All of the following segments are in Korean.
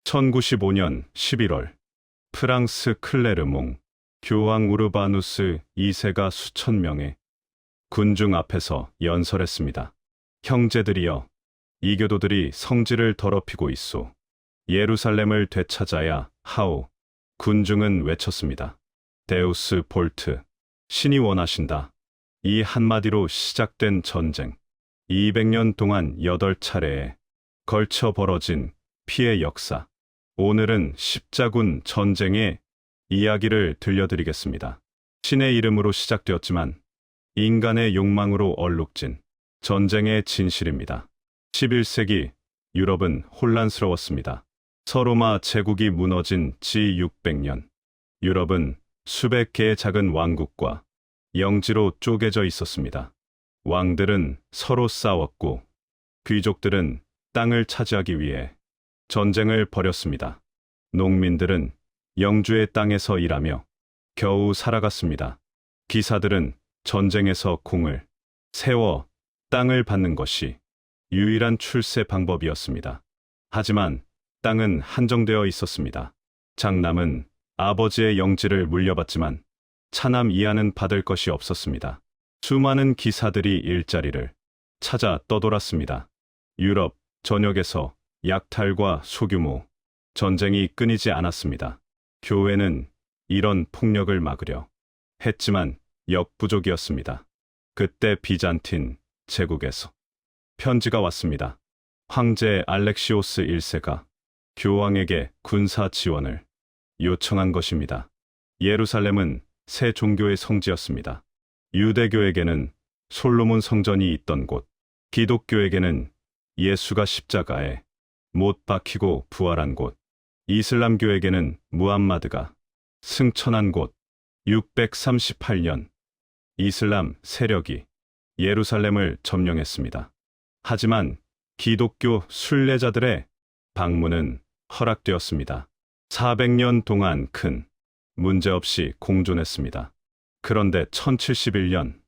1095년 11월 프랑스 클레르몽 교황 우르바누스 2세가 수천 명의 군중 앞에서 연설했습니다. 형제들이여, 이 교도들이 성지를 더럽히고 있소. 예루살렘을 되찾아야 하오. 군중은 외쳤습니다. 데우스 볼트, 신이 원하신다. 이 한마디로 시작된 전쟁. 200년 동안 8차례에 걸쳐 벌어진 피해 역사. 오늘은 십자군 전쟁의 이야기를 들려드리겠습니다. 신의 이름으로 시작되었지만 인간의 욕망으로 얼룩진 전쟁의 진실입니다. 11세기 유럽은 혼란스러웠습니다. 서로마 제국이 무너진 지 600년. 유럽은 수백 개의 작은 왕국과 영지로 쪼개져 있었습니다. 왕들은 서로 싸웠고 귀족들은 땅을 차지하기 위해 전쟁을 벌였습니다. 농민들은 영주의 땅에서 일하며 겨우 살아갔습니다. 기사들은 전쟁에서 공을 세워 땅을 받는 것이 유일한 출세 방법이었습니다. 하지만 땅은 한정되어 있었습니다. 장남은 아버지의 영지를 물려받지만 차남 이하는 받을 것이 없었습니다. 수많은 기사들이 일자리를 찾아 떠돌았습니다. 유럽 전역에서 약탈과 소규모 전쟁이 끊이지 않았습니다. 교회는 이런 폭력을 막으려 했지만 역부족이었습니다. 그때 비잔틴 제국에서 편지가 왔습니다. 황제 알렉시오스 1세가 교황에게 군사 지원을 요청한 것입니다. 예루살렘은 새 종교의 성지였습니다. 유대교에게는 솔로몬 성전이 있던 곳, 기독교에게는 예수가 십자가에 못 박히고 부활한 곳, 이슬람교에게는 무함마드가 승천한 곳. 638년 이슬람 세력이 예루살렘을 점령했습니다. 하지만 기독교 순례자들의 방문은 허락되었습니다. 400년 동안 큰 문제 없이 공존했습니다. 그런데 1071년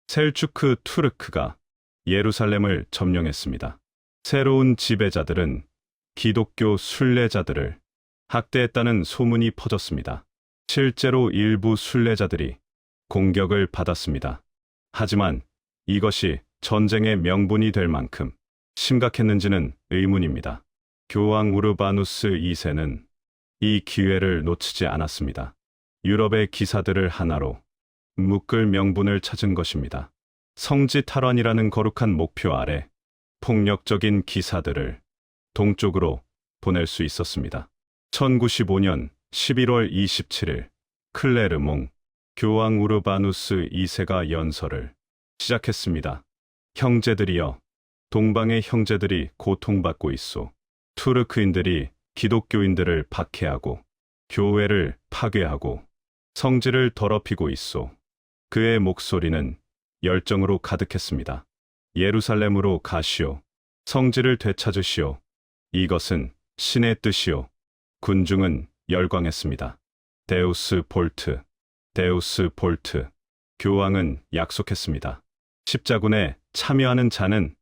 셀주크 투르크가 예루살렘을 점령했습니다. 새로운 지배자들은 기독교 순례자들을 학대했다는 소문이 퍼졌습니다. 실제로 일부 순례자들이 공격을 받았습니다. 하지만 이것이 전쟁의 명분이 될 만큼 심각했는지는 의문입니다. 교황 우르바누스 2세는 이 기회를 놓치지 않았습니다. 유럽의 기사들을 하나로 묶을 명분을 찾은 것입니다. 성지 탈환이라는 거룩한 목표 아래 폭력적인 기사들을 동쪽으로 보낼 수 있었습니다. 1095년 11월 27일 클레르몽 교황 우르바누스 2세가 연설을 시작했습니다. 형제들이여, 동방의 형제들이 고통받고 있소. 투르크인들이 기독교인들을 박해하고 교회를 파괴하고 성지를 더럽히고 있소. 그의 목소리는 열정으로 가득했습니다. 예루살렘으로 가시오. 성지를 되찾으시오. 이것은 신의 뜻이오. 군중은 열광했습니다. 데우스 볼트, 데우스 볼트. 교황은 약속했습니다. 십자군에 참여하는 자는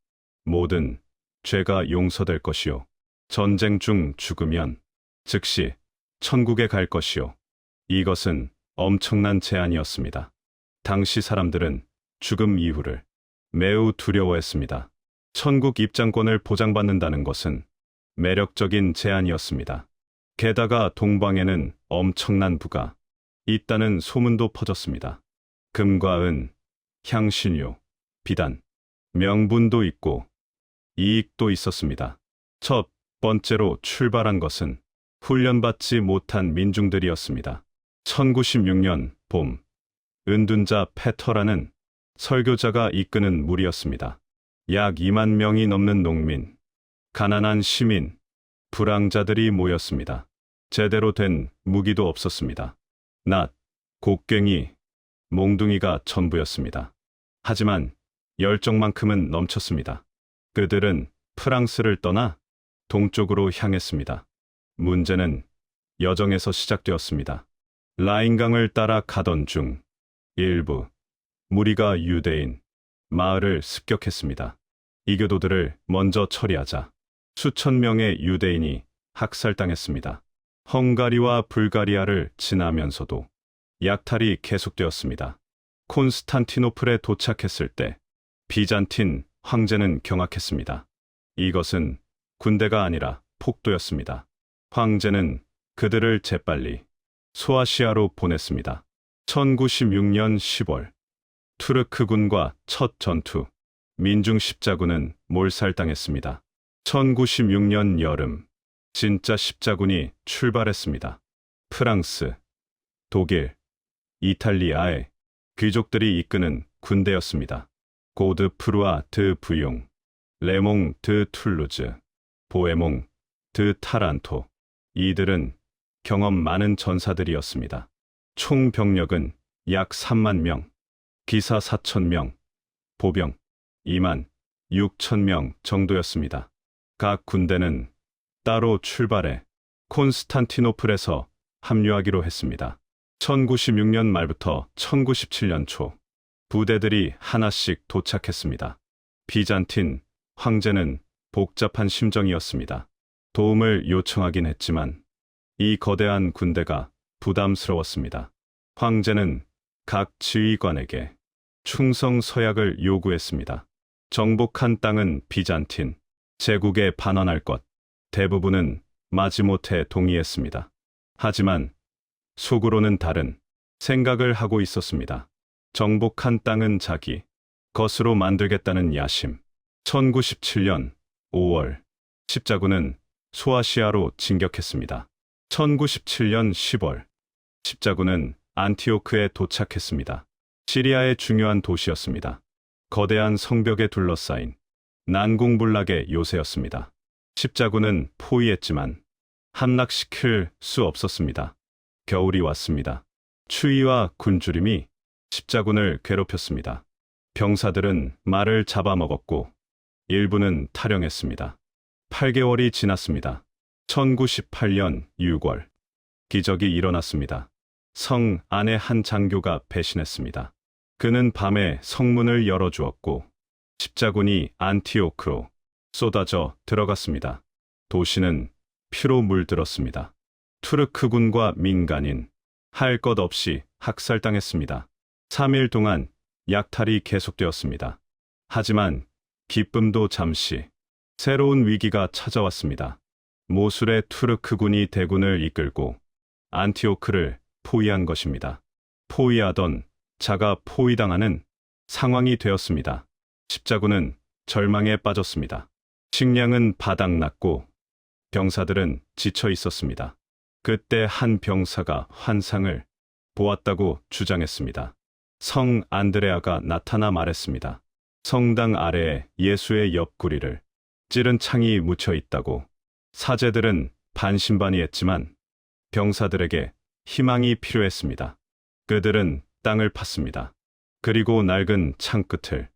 모든 죄가 용서될 것이오. 전쟁 중 죽으면 즉시 천국에 갈 것이오. 이것은 엄청난 제안이었습니다. 당시 사람들은 죽음 이후를 매우 두려워했습니다. 천국 입장권을 보장받는다는 것은 매력적인 제안이었습니다. 게다가 동방에는 엄청난 부가 있다는 소문도 퍼졌습니다. 금과 은, 향신료, 비단, 명분도 있고 이익도 있었습니다. 첫 번째로 출발한 것은 훈련받지 못한 민중들이었습니다. 1096년 봄, 은둔자 페터라는 설교자가 이끄는 무리였습니다. 약 2만 명이 넘는 농민, 가난한 시민, 불황자들이 모였습니다. 제대로 된 무기도 없었습니다. 낫, 곡괭이, 몽둥이가 전부였습니다. 하지만 열정만큼은 넘쳤습니다. 그들은 프랑스를 떠나 동쪽으로 향했습니다. 문제는 여정에서 시작되었습니다. 라인강을 따라 가던 중 일부 무리가 유대인 마을을 습격했습니다. 이교도들을 먼저 처리하자 수천 명의 유대인이 학살당했습니다. 헝가리와 불가리아를 지나면서도 약탈이 계속되었습니다. 콘스탄티노플에 도착했을 때 비잔틴 황제는 경악했습니다. 이것은 군대가 아니라 폭도였습니다. 황제는 그들을 재빨리 소아시아로 보냈습니다. 1096년 10월 투르크군과 첫 전투, 민중 십자군은 몰살당했습니다. 1096년 여름, 진짜 십자군이 출발했습니다. 프랑스, 독일, 이탈리아의 귀족들이 이끄는 군대였습니다. 고드 프루아 드 부용, 레몽 드 툴루즈, 보에몽 드 타란토. 이들은 경험 많은 전사들이었습니다. 총 병력은 약 3만 명, 기사 4천 명, 보병 2만 6천 명 정도였습니다. 각 군대는 따로 출발해 콘스탄티노플에서 합류하기로 했습니다. 1096년 말부터 1097년 초 부대들이 하나씩 도착했습니다. 비잔틴 황제는 복잡한 심정이었습니다. 도움을 요청하긴 했지만 이 거대한 군대가 부담스러웠습니다. 황제는 각 지휘관에게 충성 서약을 요구했습니다. 정복한 땅은 비잔틴 제국에 반환할 것, 대부분은 마지못해 동의했습니다. 하지만 속으로는 다른 생각을 하고 있었습니다. 정복한 땅은 자기 것으로 만들겠다는 야심. 1097년 5월 십자군은 소아시아로 진격했습니다. 1097년 10월 십자군은 안티오크에 도착했습니다. 시리아의 중요한 도시였습니다. 거대한 성벽에 둘러싸인 난공불락의 요새였습니다. 십자군은 포위했지만 함락시킬 수 없었습니다. 겨울이 왔습니다. 추위와 굶주림이 십자군을 괴롭혔습니다. 병사들은 말을 잡아먹었고 일부는 탈영했습니다. 8개월이 지났습니다. 1098년 6월 기적이 일어났습니다. 성 안의 한 장교가 배신했습니다. 그는 밤에 성문을 열어주었고 십자군이 안티오크로 쏟아져 들어갔습니다. 도시는 피로 물들었습니다. 투르크군과 민간인 할 것 없이 학살당했습니다. 3일 동안 약탈이 계속되었습니다. 하지만 기쁨도 잠시 새로운 위기가 찾아왔습니다. 모술의 투르크군이 대군을 이끌고 안티오크를 포위한 것입니다. 포위하던 자가 포위당하는 상황이 되었습니다. 십자군은 절망에 빠졌습니다. 식량은 바닥났고 병사들은 지쳐 있었습니다. 그때 한 병사가 환상을 보았다고 주장했습니다. 성 안드레아가 나타나 말했습니다. 성당 아래에 예수의 옆구리를 찌른 창이 묻혀 있다고. 사제들은 반신반의했지만 병사들에게 희망이 필요했습니다. 그들은 땅을 팠습니다. 그리고 낡은 창 끝을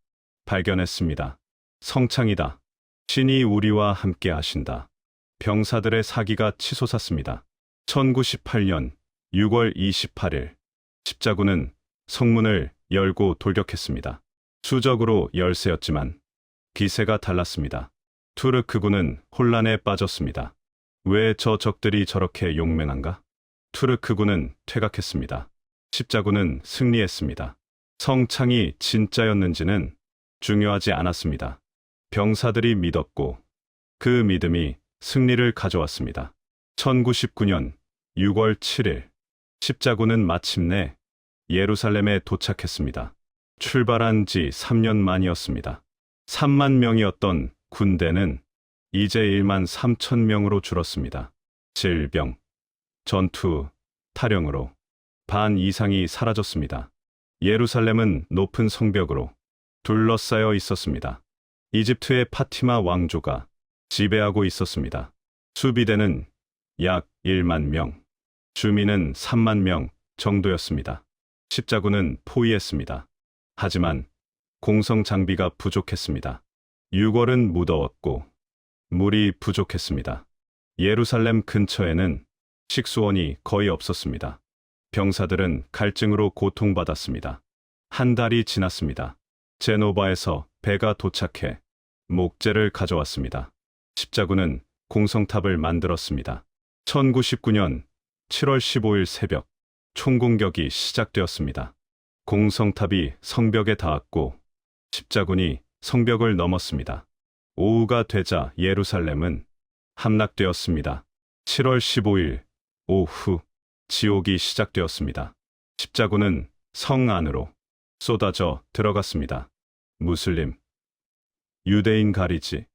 발견했습니다. 성창이다. 신이 우리와 함께 하신다. 병사들의 사기가 치솟았습니다. 1098년 6월 28일 십자군은 성문을 열고 돌격했습니다. 수적으로 열세였지만 기세가 달랐습니다. 투르크군은 혼란에 빠졌습니다. 왜 저 적들이 저렇게 용맹한가? 투르크군은 퇴각했습니다. 십자군은 승리했습니다. 성창이 진짜였는지는 중요하지 않았습니다. 병사들이 믿었고 그 믿음이 승리를 가져왔습니다. 1099년 6월 7일 십자군은 마침내 예루살렘에 도착했습니다. 출발한 지 3년 만이었습니다. 3만 명이었던 군대는 이제 1만 3천 명으로 줄었습니다. 질병, 전투, 탈영으로 반 이상이 사라졌습니다. 예루살렘은 높은 성벽으로 둘러싸여 있었습니다. 이집트의 파티마 왕조가 지배하고 있었습니다. 수비대는 약 1만 명, 주민은 3만 명 정도였습니다. 십자군은 포위했습니다. 하지만 공성 장비가 부족했습니다. 6월은 무더웠고 물이 부족했습니다. 예루살렘 근처에는 식수원이 거의 없었습니다. 병사들은 갈증으로 고통받았습니다. 한 달이 지났습니다. 제노바에서 배가 도착해 목재를 가져왔습니다. 십자군은 공성탑을 만들었습니다. 1099년 7월 15일 새벽 총공격이 시작되었습니다. 공성탑이 성벽에 닿았고 십자군이 성벽을 넘었습니다. 오후가 되자 예루살렘은 함락되었습니다. 7월 15일 오후 지옥이 시작되었습니다. 십자군은 성 안으로 쏟아져 들어갔습니다. 무슬림, 유대인 가리지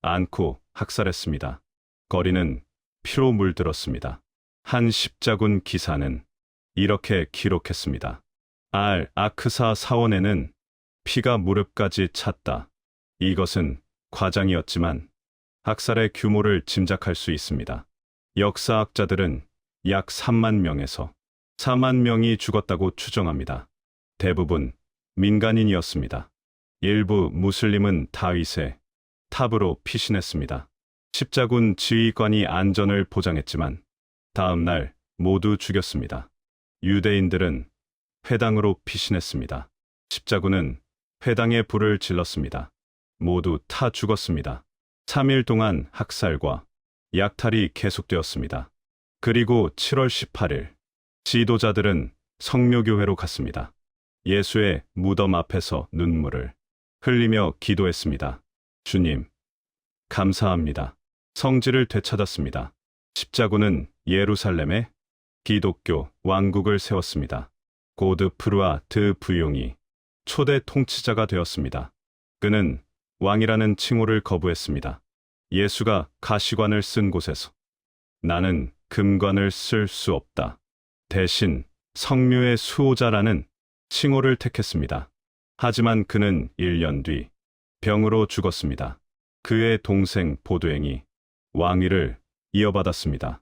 않고 학살했습니다. 거리는 피로 물들었습니다. 한 십자군 기사는 이렇게 기록했습니다. 아크사 사원에는 피가 무릎까지 찼다. 이것은 과장이었지만 학살의 규모를 짐작할 수 있습니다. 역사학자들은 약 3만 명에서 4만 명이 죽었다고 추정합니다. 대부분 민간인이었습니다. 일부 무슬림은 다윗의 탑으로 피신했습니다. 십자군 지휘관이 안전을 보장했지만 다음 날 모두 죽였습니다. 유대인들은 회당으로 피신했습니다. 십자군은 회당에 불을 질렀습니다. 모두 타 죽었습니다. 3일 동안 학살과 약탈이 계속되었습니다. 그리고 7월 18일 지도자들은 성묘교회로 갔습니다. 예수의 무덤 앞에서 눈물을 흘리며 기도했습니다. 주님, 감사합니다. 성지를 되찾았습니다. 십자군은 예루살렘에 기독교 왕국을 세웠습니다. 고드프루아 드 부용이 초대 통치자가 되었습니다. 그는 왕이라는 칭호를 거부했습니다. 예수가 가시관을 쓴 곳에서 나는 금관을 쓸 수 없다. 대신 성묘의 수호자라는 칭호를 택했습니다. 하지만 그는 1년 뒤 병으로 죽었습니다. 그의 동생 보드행이 왕위를 이어받았습니다.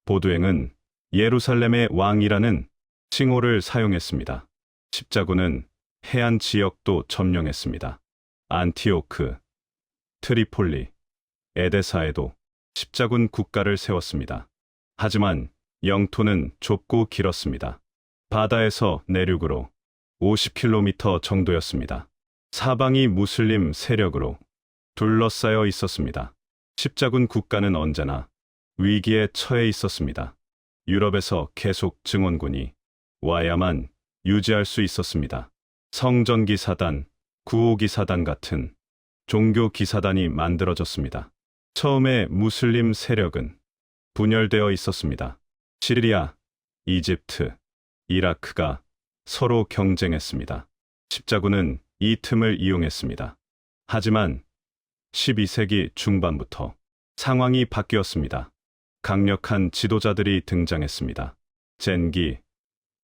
보드행은 예루살렘의 왕이라는 칭호를 사용했습니다. 십자군은 해안 지역도 점령했습니다. 안티오크, 트리폴리, 에데사에도 십자군 국가를 세웠습니다. 하지만 영토는 좁고 길었습니다. 바다에서 내륙으로 50km 정도였습니다. 사방이 무슬림 세력으로 둘러싸여 있었습니다. 십자군 국가는 언제나 위기에 처해 있었습니다. 유럽에서 계속 증원군이 와야만 유지할 수 있었습니다. 성전기사단, 구호기사단 같은 종교기사단이 만들어졌습니다. 처음에 무슬림 세력은 분열되어 있었습니다. 시리아, 이집트, 이라크가 서로 경쟁했습니다. 십자군은 이 틈을 이용했습니다. 하지만 12세기 중반부터 상황이 바뀌었습니다. 강력한 지도자들이 등장했습니다. 젠기,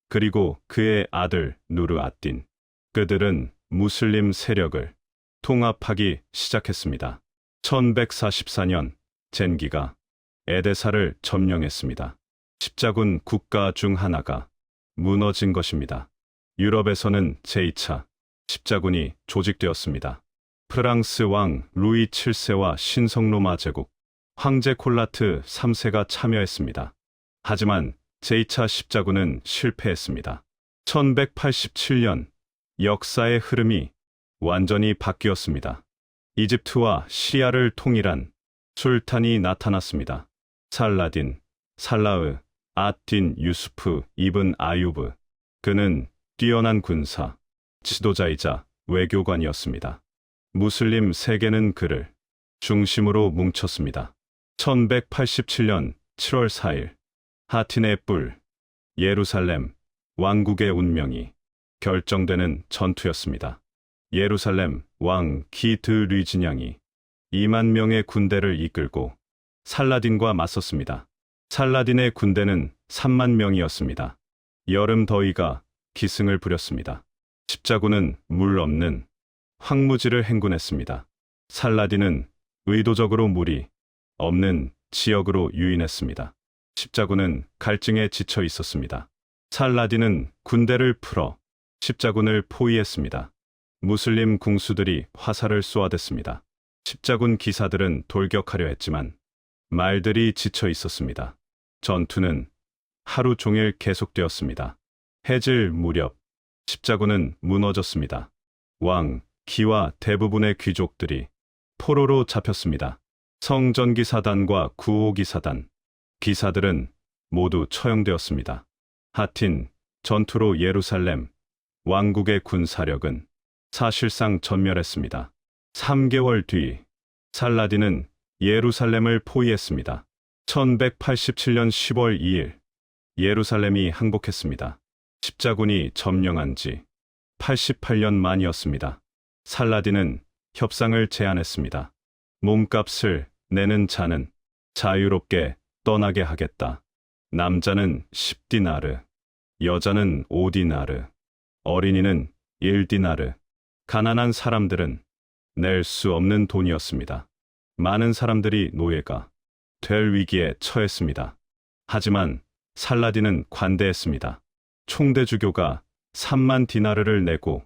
그리고 그의 아들 누르-앗딘. 그들은 무슬림 세력을 통합하기 시작했습니다. 1144년 젠기가 에데사를 점령했습니다. 십자군 국가 중 하나가 무너진 것입니다. 유럽에서는 제2차 십자군이 조직되었습니다. 프랑스 왕 루이 7세와 신성로마 제국 황제 콜라트 3세가 참여했습니다. 하지만 제2차 십자군은 실패했습니다. 1187년 역사의 흐름이 완전히 바뀌었습니다. 이집트와 시리아를 통일한 술탄이 나타났습니다. 살라딘, 살라흐, 앗딘 유수프 이븐 아유브. 그는 뛰어난 군사, 지도자이자 외교관이었습니다. 무슬림 세계는 그를 중심으로 뭉쳤습니다. 1187년 7월 4일 하틴의 뿔, 예루살렘 왕국의 운명이 결정되는 전투였습니다. 예루살렘 왕 기드 류진양이 2만 명의 군대를 이끌고 살라딘과 맞섰습니다. 살라딘의 군대는 3만 명이었습니다. 여름 더위가 기승을 부렸습니다. 십자군은 물 없는 황무지를 행군했습니다. 살라딘은 의도적으로 물이 없는 지역으로 유인했습니다. 십자군은 갈증에 지쳐 있었습니다. 살라딘은 군대를 풀어 십자군을 포위했습니다. 무슬림 궁수들이 화살을 쏘아댔습니다. 십자군 기사들은 돌격하려 했지만 말들이 지쳐 있었습니다. 전투는 하루 종일 계속되었습니다. 해질 무렵 십자군은 무너졌습니다. 왕, 기와 대부분의 귀족들이 포로로 잡혔습니다. 성전기사단과 구호기사단, 기사들은 모두 처형되었습니다. 하틴, 전투로 예루살렘, 왕국의 군사력은 사실상 전멸했습니다. 3개월 뒤, 살라딘은 예루살렘을 포위했습니다. 1187년 10월 2일, 예루살렘이 항복했습니다. 십자군이 점령한 지 88년 만이었습니다. 살라딘은 협상을 제안했습니다. 몸값을 내는 자는 자유롭게 떠나게 하겠다. 남자는 10디나르, 여자는 5디나르, 어린이는 1디나르. 가난한 사람들은 낼 수 없는 돈이었습니다. 많은 사람들이 노예가 될 위기에 처했습니다. 하지만 살라딘은 관대했습니다. 총대주교가 3만 디나르를 내고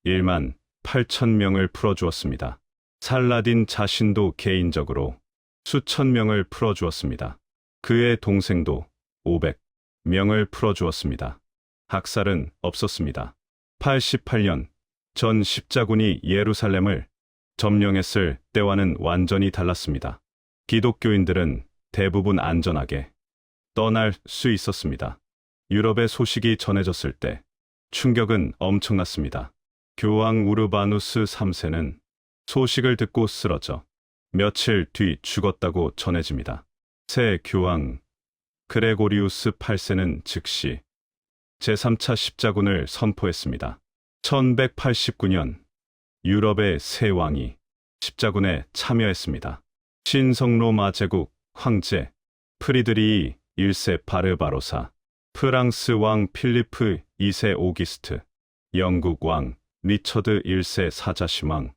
1만 8천 명을 풀어주었습니다. 살라딘 자신도 개인적으로 수천 명을 풀어주었습니다. 그의 동생도 500명을 풀어주었습니다. 학살은 없었습니다. 88년 전 십자군이 예루살렘을 점령했을 때와는 완전히 달랐습니다. 기독교인들은 대부분 안전하게 떠날 수 있었습니다. 유럽의 소식이 전해졌을 때 충격은 엄청났습니다. 교황 우르바누스 3세는 소식을 듣고 쓰러져 며칠 뒤 죽었다고 전해집니다. 새 교황 그레고리우스 8세는 즉시 제3차 십자군을 선포했습니다. 1189년 유럽의 새 왕이 십자군에 참여했습니다. 신성로마 제국 황제 프리드리히 1세 바르바로사, 프랑스 왕 필리프 2세 오기스트, 영국 왕 리처드 1세 사자시왕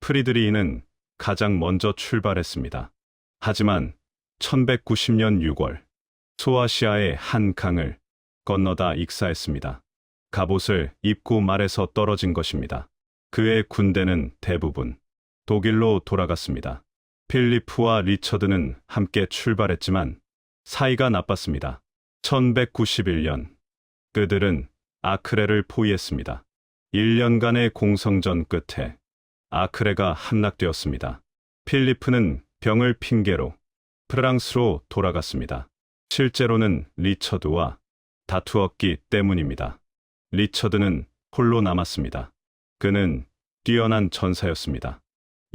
프리드리히는 가장 먼저 출발했습니다. 하지만 1190년 6월 소아시아의 한 강을 건너다 익사했습니다. 갑옷을 입고 말에서 떨어진 것입니다. 그의 군대는 대부분 독일로 돌아갔습니다. 필리프와 리처드는 함께 출발했지만 사이가 나빴습니다. 1191년 그들은 아크레를 포위했습니다. 1년간의 공성전 끝에 아크레가 함락되었습니다. 필리프는 병을 핑계로 프랑스로 돌아갔습니다. 실제로는 리처드와 다투었기 때문입니다. 리처드는 홀로 남았습니다. 그는 뛰어난 전사였습니다.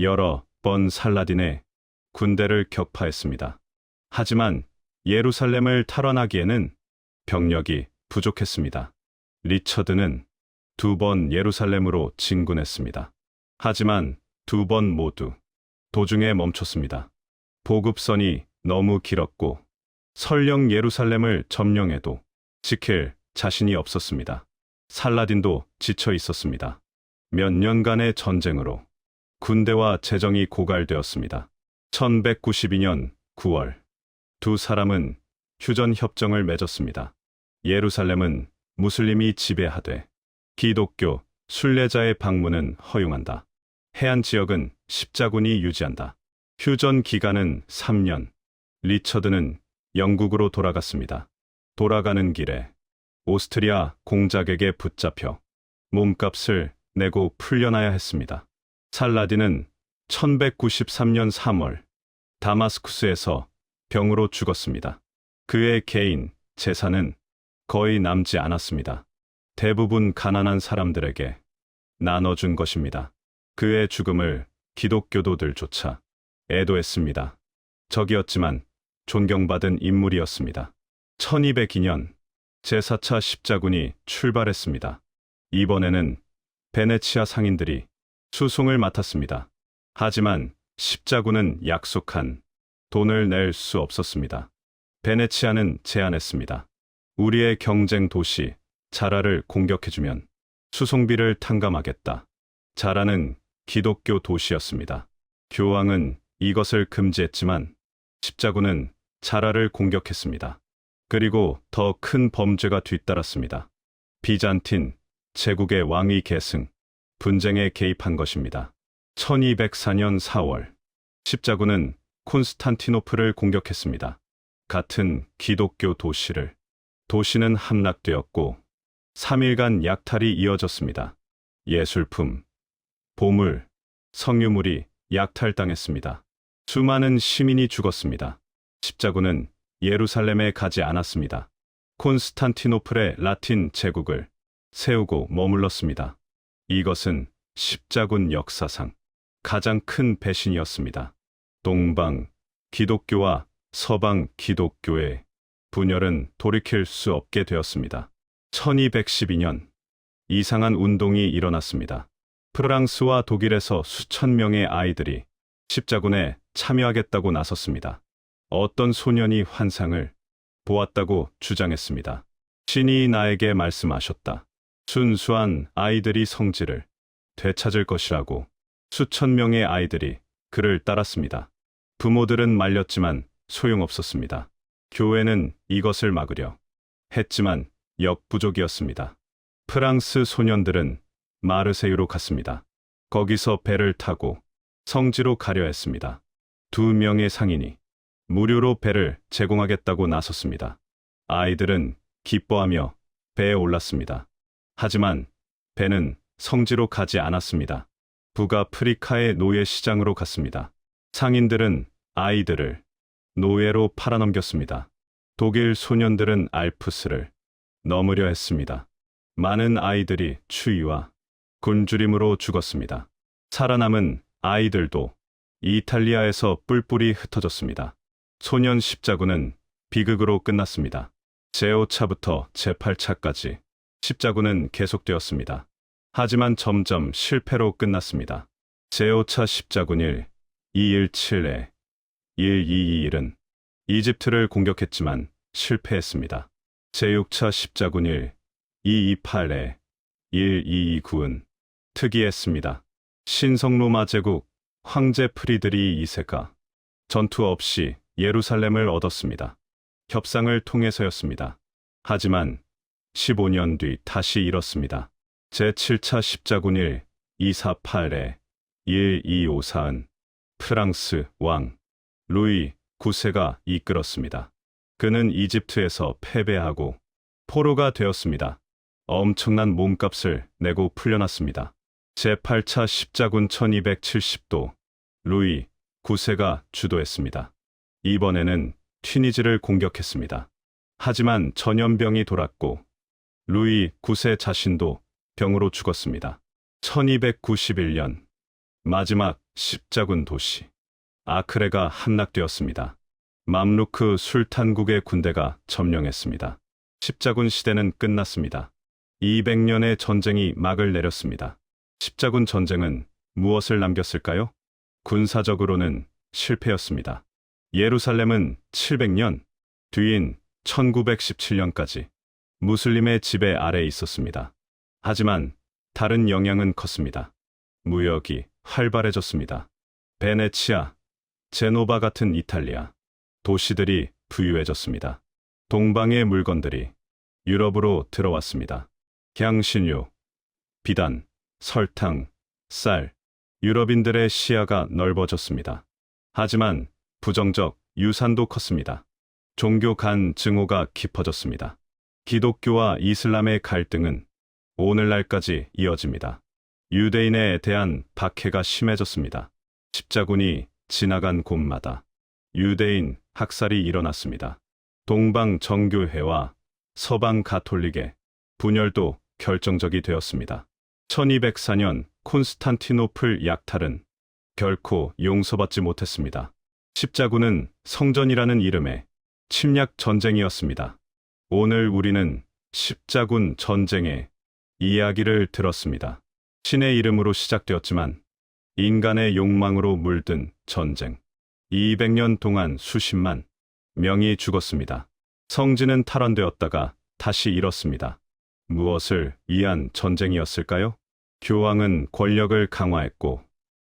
여러 번 살라딘의 군대를 격파했습니다. 하지만 예루살렘을 탈환하기에는 병력이 부족했습니다. 리처드는 2번 예루살렘으로 진군했습니다. 하지만 2번 모두 도중에 멈췄습니다. 보급선이 너무 길었고 설령 예루살렘을 점령해도 지킬 자신이 없었습니다. 살라딘도 지쳐 있었습니다. 몇 년간의 전쟁으로 군대와 재정이 고갈되었습니다. 1192년 9월 두 사람은 휴전 협정을 맺었습니다. 예루살렘은 무슬림이 지배하되 기독교 순례자의 방문은 허용한다. 해안 지역은 십자군이 유지한다. 휴전 기간은 3년. 리처드는 영국으로 돌아갔습니다. 돌아가는 길에 오스트리아 공작에게 붙잡혀 몸값을 내고 풀려나야 했습니다. 살라딘은 1193년 3월 다마스쿠스에서 병으로 죽었습니다. 그의 개인 재산은 거의 남지 않았습니다. 대부분 가난한 사람들에게 나눠준 것입니다. 그의 죽음을 기독교도들조차 애도했습니다. 적이었지만 존경받은 인물이었습니다. 1202년 제4차 십자군이 출발했습니다. 이번에는 베네치아 상인들이 수송을 맡았습니다. 하지만 십자군은 약속한 돈을 낼 수 없었습니다. 베네치아는 제안했습니다. 우리의 경쟁 도시 자라를 공격해주면 수송비를 탕감하겠다. 자라는 기독교 도시였습니다. 교황은 이것을 금지했지만 십자군은 자라를 공격했습니다. 그리고 더 큰 범죄가 뒤따랐습니다. 비잔틴 제국의 왕위 계승, 분쟁에 개입한 것입니다. 1204년 4월 십자군은 콘스탄티노플을 공격했습니다. 같은 기독교 도시는 함락되었고 3일간 약탈이 이어졌습니다. 예술품, 보물, 성유물이 약탈당했습니다. 수많은 시민이 죽었습니다. 십자군은 예루살렘에 가지 않았습니다. 콘스탄티노플의 라틴 제국을 세우고 머물렀습니다. 이것은 십자군 역사상 가장 큰 배신이었습니다. 동방 기독교와 서방 기독교의 분열은 돌이킬 수 없게 되었습니다. 1212년 이상한 운동이 일어났습니다. 프랑스와 독일에서 수천 명의 아이들이 십자군에 참여하겠다고 나섰습니다. 어떤 소년이 환상을 보았다고 주장했습니다. 신이 나에게 말씀하셨다. 순수한 아이들이 성지를 되찾을 것이라고. 수천 명의 아이들이 그를 따랐습니다. 부모들은 말렸지만 소용없었습니다. 교회는 이것을 막으려 했지만 역부족이었습니다. 프랑스 소년들은 마르세유로 갔습니다. 거기서 배를 타고 성지로 가려 했습니다. 2명의 상인이 무료로 배를 제공하겠다고 나섰습니다. 아이들은 기뻐하며 배에 올랐습니다. 하지만 배는 성지로 가지 않았습니다. 북아프리카의 노예 시장으로 갔습니다. 상인들은 아이들을 노예로 팔아넘겼습니다. 독일 소년들은 알프스를 넘으려 했습니다. 많은 아이들이 추위와 굶주림으로 죽었습니다. 살아남은 아이들도 이탈리아에서 뿔뿔이 흩어졌습니다. 소년 십자군은 비극으로 끝났습니다. 제5차부터 제8차까지 십자군은 계속되었습니다. 하지만 점점 실패로 끝났습니다. 제5차 십자군 1217에 1221은 이집트를 공격했지만 실패했습니다. 제6차 십자군 1228에 1229은 특이했습니다. 신성로마 제국 황제 프리드리히 2세가 전투 없이 예루살렘을 얻었습니다. 협상을 통해서였습니다. 하지만 15년 뒤 다시 잃었습니다. 제7차 십자군 1248에 1254은 프랑스 왕 루이 9세가 이끌었습니다. 그는 이집트에서 패배하고 포로가 되었습니다. 엄청난 몸값을 내고 풀려났습니다. 제8차 십자군 1270도 루이 9세가 주도했습니다. 이번에는 튀니지를 공격했습니다. 하지만 전염병이 돌았고 루이 9세 자신도 병으로 죽었습니다. 1291년 마지막 십자군 도시 아크레가 함락되었습니다. 맘루크 술탄국의 군대가 점령했습니다. 십자군 시대는 끝났습니다. 200년의 전쟁이 막을 내렸습니다. 십자군 전쟁은 무엇을 남겼을까요? 군사적으로는 실패였습니다. 예루살렘은 700년 뒤인 1917년까지 무슬림의 지배 아래 있었습니다. 하지만 다른 영향은 컸습니다. 무역이 활발해졌습니다. 베네치아, 제노바 같은 이탈리아 도시들이 부유해졌습니다. 동방의 물건들이 유럽으로 들어왔습니다. 향신료, 비단, 설탕, 쌀, 유럽인들의 시야가 넓어졌습니다. 하지만 부정적 유산도 컸습니다. 종교 간 증오가 깊어졌습니다. 기독교와 이슬람의 갈등은 오늘날까지 이어집니다. 유대인에 대한 박해가 심해졌습니다. 십자군이 지나간 곳마다 유대인 학살이 일어났습니다. 동방 정교회와 서방 가톨릭의 분열도 결정적이 되었습니다. 1204년 콘스탄티노플 약탈은 결코 용서받지 못했습니다. 십자군은 성전이라는 이름의 침략 전쟁이었습니다. 오늘 우리는 십자군 전쟁의 이야기를 들었습니다. 신의 이름으로 시작되었지만 인간의 욕망으로 물든 전쟁. 200년 동안 수십만 명이 죽었습니다. 성지는 탈환되었다가 다시 일었습니다. 무엇을 위한 전쟁이었을까요? 교황은 권력을 강화했고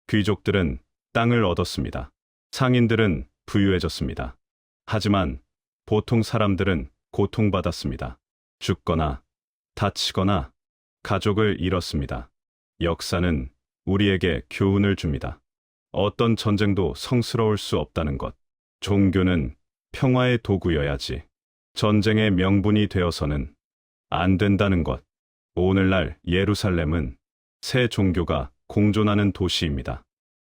귀족들은 땅을 얻었습니다. 상인들은 부유해졌습니다. 하지만 보통 사람들은 고통받았습니다. 죽거나 다치거나 가족을 잃었습니다. 역사는 우리에게 교훈을 줍니다. 어떤 전쟁도 성스러울 수 없다는 것. 종교는 평화의 도구여야지 전쟁의 명분이 되어서는 안 된다는 것. 오늘날 예루살렘은 새 종교가 공존하는 도시입니다.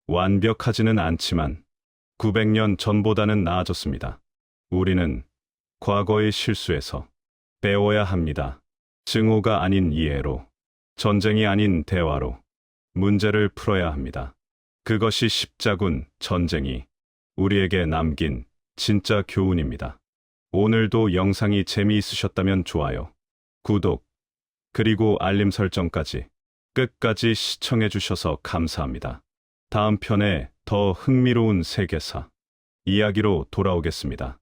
완벽하지는 않지만 900년 전보다는 나아졌습니다. 우리는 과거의 실수에서 배워야 합니다. 증오가 아닌 이해로, 전쟁이 아닌 대화로 문제를 풀어야 합니다. 그것이 십자군 전쟁이 우리에게 남긴 진짜 교훈입니다. 오늘도 영상이 재미있으셨다면 좋아요, 구독, 그리고 알림 설정까지 끝까지 시청해 주셔서 감사합니다. 다음 편에 더 흥미로운 세계사 이야기로 돌아오겠습니다.